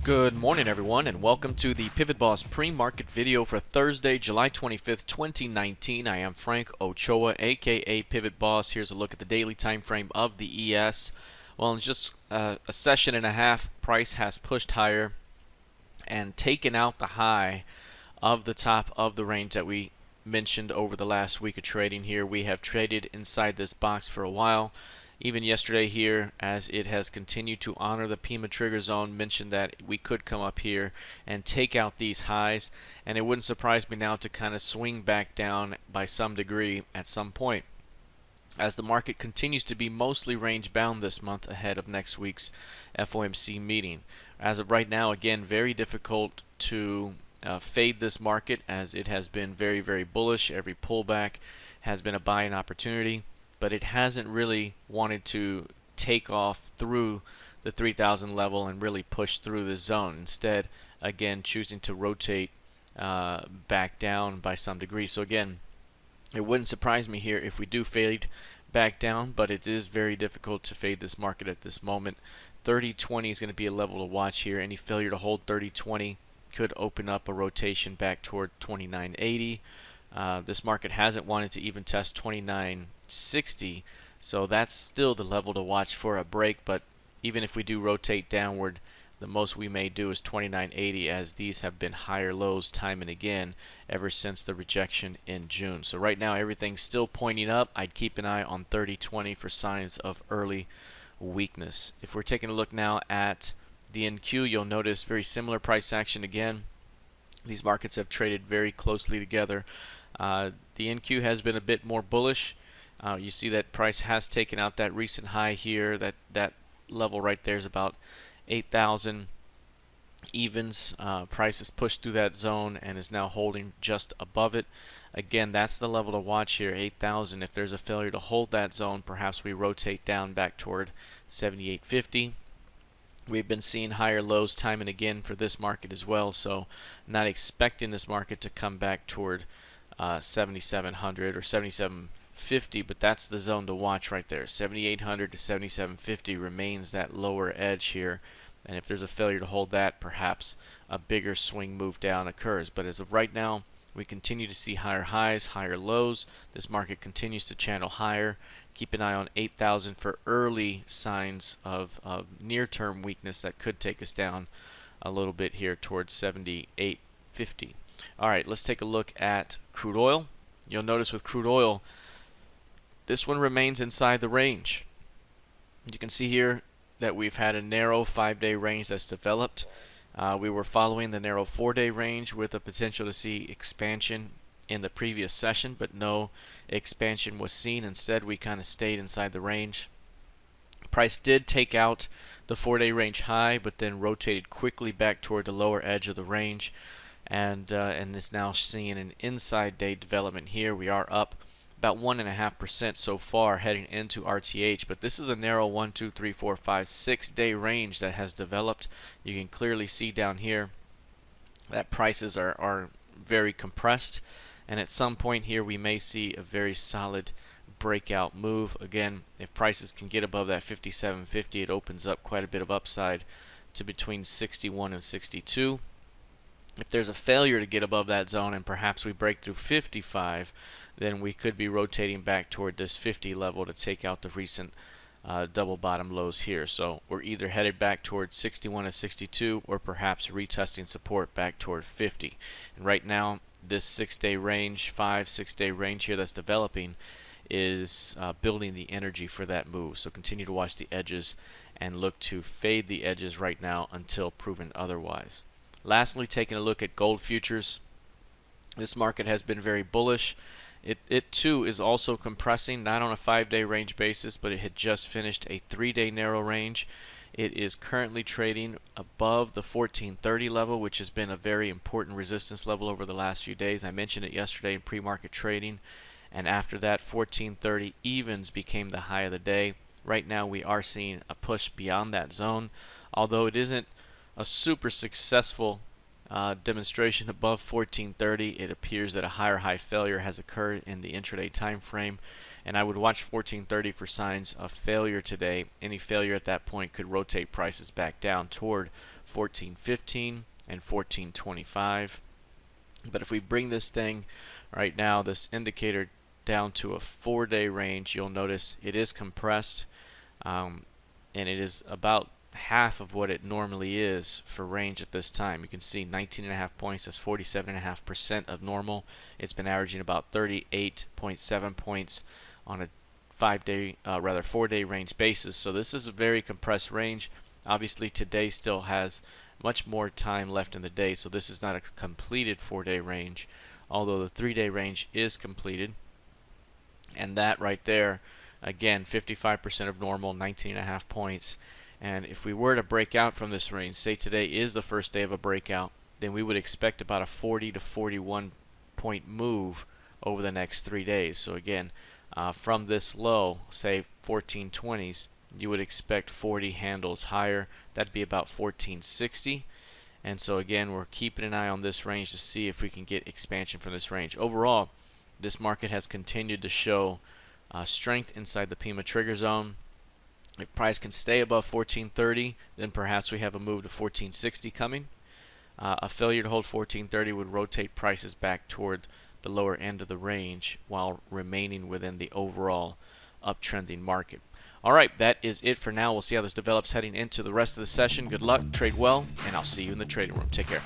Good morning everyone, and welcome to the PivotBoss pre-market video for Thursday, July 25th, 2019. I am Frank Ochoa, aka PivotBoss. Here's a look at the daily time frame of the ES. Well, in just a session and a half, price has pushed higher and taken out the high of the top of the range that we mentioned over the last week of trading here. We have traded inside this box for a while. Even yesterday here, as it has continued to honor the PIMA trigger zone, mentioned that we could come up here and take out these highs, and it wouldn't surprise me now to kind of swing back down by some degree at some point, as the market continues to be mostly range bound this month ahead of next week's FOMC meeting. As of right now, again, very difficult to fade this market, as it has been very, very bullish. Every pullback has been a buying opportunity, but it hasn't really wanted to take off through the 3,000 level and really push through the zone. Instead, again, choosing to rotate back down by some degree. So again, it wouldn't surprise me here if we do fade back down, but it is very difficult to fade this market at this moment. 30.20 is going to be a level to watch here. Any failure to hold 30.20 could open up a rotation back toward 29.80. This market hasn't wanted to even test 29.60, so that's still the level to watch for a break. But even if we do rotate downward, the most we may do is 29.80, as these have been higher lows time and again ever since the rejection in June. So right now everything's still pointing up. I'd keep an eye on 30.20 for signs of early weakness. If we're taking a look now at the NQ, you'll notice very similar price action again. These markets have traded very closely together. The NQ has been a bit more bullish. You see that price has taken out that recent high here. That level right there is about 8,000 evens. Price has pushed through that zone and is now holding just above it. Again, that's the level to watch here, 8,000. If there's a failure to hold that zone, perhaps we rotate down back toward 78.50. We've been seeing higher lows time and again for this market as well, so not expecting this market to come back toward 7,700 or 7,750, but that's the zone to watch right there. 7,800 to 7,750 remains that lower edge here, and if there's a failure to hold that, perhaps a bigger swing move down occurs. But as of right now, we continue to see higher highs, higher lows. This market continues to channel higher. Keep an eye on 8,000 for early signs of near-term weakness that could take us down a little bit here towards 78.50. All right, let's take a look at crude oil. You'll notice with crude oil, this one remains inside the range. You can see here that we've had a narrow 5-day range that's developed. We were following the narrow 4-day range with the potential to see expansion in the previous session, but no expansion was seen. Instead, we kind of stayed inside the range. Price did take out the 4-day range high, but then rotated quickly back toward the lower edge of the range, and is now seeing an inside day development here. We are up about 1.5% so far heading into RTH, but this is a narrow 1, 2, 3, 4, 5, 6-day range that has developed. You can clearly see down here that prices are very compressed, and at some point here we may see a very solid breakout move. Again, if prices can get above that 57.50, it opens up quite a bit of upside to between 61 and 62. If there's a failure to get above that zone and perhaps we break through 55, then we could be rotating back toward this 50 level to take out the recent double bottom lows here. So we're either headed back toward 61 and 62, or perhaps retesting support back toward 50. And right now, this 6-day range, 5-6-day range here that's developing is building the energy for that move. So continue to watch the edges and look to fade the edges right now until proven otherwise. Lastly, taking a look at gold futures. This market has been very bullish. It too is also compressing, not on a 5-day range basis, but it had just finished a 3-day narrow range. It is currently trading above the 1430 level, which has been a very important resistance level over the last few days. I mentioned it yesterday in pre-market trading, and after that 1430 evens became the high of the day. Right now we are seeing a push beyond that zone, although it isn't a super successful demonstration above 1430. It appears that a higher high failure has occurred in the intraday time frame, and I would watch 1430 for signs of failure today. Any failure at that point could rotate prices back down toward 1415 and 1425. But if we bring this thing right now, this indicator down to a 4-day range, you'll notice it is compressed, and it is about half of what it normally is for range at this time. You can see 19.5 points, that's 47.5% of normal. It's been averaging about 38.7 points on a 4-day range basis. So this is a very compressed range. Obviously today still has much more time left in the day, so this is not a completed 4-day range, although the 3-day range is completed. And that right there, again, 55% of normal, 19.5 points. And if we were to break out from this range, say today is the first day of a breakout, then we would expect about a 40 to 41 point move over the next 3 days. So again, from this low, say 1420s, you would expect 40 handles higher. That'd be about 1460. And so again, we're keeping an eye on this range to see if we can get expansion from this range. Overall, this market has continued to show strength inside the PIMA trigger zone. If price can stay above 1430, then perhaps we have a move to 1460 coming. A failure to hold 1430 would rotate prices back toward the lower end of the range while remaining within the overall uptrending market. All right, that is it for now. We'll see how this develops heading into the rest of the session. Good luck, trade well, and I'll see you in the trading room. Take care.